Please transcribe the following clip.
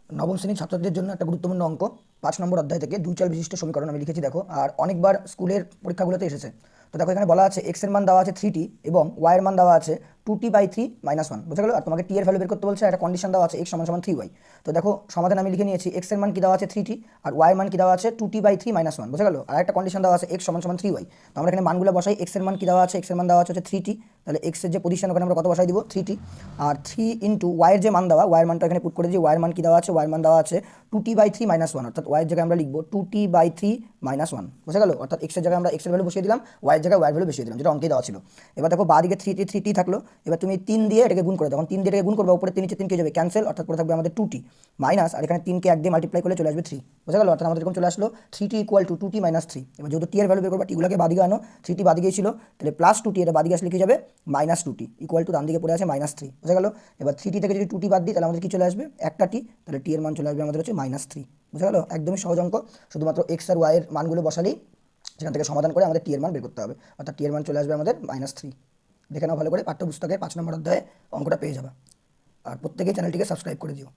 নবম শ্রেণীর ছাত্রদের জন্য একটা গুরুত্বপূর্ণ অঙ্ক 5 নম্বর অধ্যায় থেকে দুই চাল বিশিষ্ট সমীকরণ আমি লিখেছি দেখো। আর অনেকবার স্কুলের পরীক্ষাগুলোতে এসেছে। তো দেখো এখানে বলা আছে এক্স এর মান দেওয়া আছে 3t এবং ওয়াই এর মান দেওয়া আছে 2t/3 - 1, বুঝা গেল। আর তোমাকে টি এর ভ্যালু বের করতে বলছে, একটা কন্ডিশন দেওয়া আছে x = 3y। তো দেখো সমাধান আমি লিখে নিয়েছি, এক্স এর মান কি দেওয়া আছে 3t আর ওয়াই এর মান কি দেওয়া আছে 2t/3 - 1, বুঝা গেল। আর একটা কন্ডিশন দেওয়া আছে x = 3y। তো আমরা এখানে মানগুলো বসাই, এক্স এর মান কি দেওয়া আছে, এক্স এর মান দেওয়া আছে 3t, তাহলে এক্স এর যে পজিশন ওখানে আমরা কত বসাই দিব 3t। আর 3 ইন্টু ওয়াই এর যে মান দেওয়া, ওয়াই এর মানটা এখানে পুট করে দিই। ওয়াই এর মান কি দেওয়া আছে, ওয়াই এর মান দেওয়া আছে 2t/3 - 1, অর্থাৎ ওয়াই এর জায়গায় আমরা লিখবো 2t/3 - 1, বুঝা গেল। অর্থাৎ এক্স এর জায়গায় আমরা এক্স এর ভ্যালু বসিয়ে দিলাম, ওয়াই এর জায়গায় ওয়াই এর ভ্যালু বসিয়ে দিলাম, যেটা অঙ্কে দেওয়া ছিল। এবার দেখো বাঁ দিকে 3t থাকলো, এবার তুমি 3 দিয়ে এটাকে গুণ করে, তখন 3 দিয়ে এটাকে গুণ করবে, উপরে 3 নিচে 3 কে যাবে ক্যান্সেল, অর্থাৎ পড়ে থাকবে আমাদের 2t মাইনাস, আর এখানে 3 কে 1 দিয়ে মাল্টিপ্লাই করলে চলে আসবে 3, বুঝা গেল। অর্থাৎ আমাদের এরকম চলে আসলো 3t = 2t - 3। এবার যেহেতু টি এর ভ্যালু বের করবা, টিগুলোকে বাদিকে আনো, 3t বাদিকে ছিল, তাহলে +2t, এটা বাদিকে আসলে কি যাবে -2t = ডান দিকে পড়ে আছে -3, বুঝা গেল। এবার 3t থেকে যদি 2t বাদ দিই তাহলে আমাদের কি চলে আসবে একটা t, তাহলে টি এর মান চলে আসবে আমাদের হচ্ছে -3, বুঝা গেল। একদমই সহজ অঙ্ক, শুধুমাত্র এক্স আর ওয়াই এর মানগুলো বসালেই সেখান থেকে সমাধান করে আমাদের টি এর মান বের করতে হবে, অর্থাৎ টি এর মান চলে আসবে আমাদের -3। দেখে নাও ভালো করে, পাঠ্যপুস্তকের 5 নম্বর অধ্যায়ে অঙ্কটা পেয়ে যাবে। আর প্রত্যেকেই চ্যানেলটিকে সাবস্ক্রাইব করে দিও।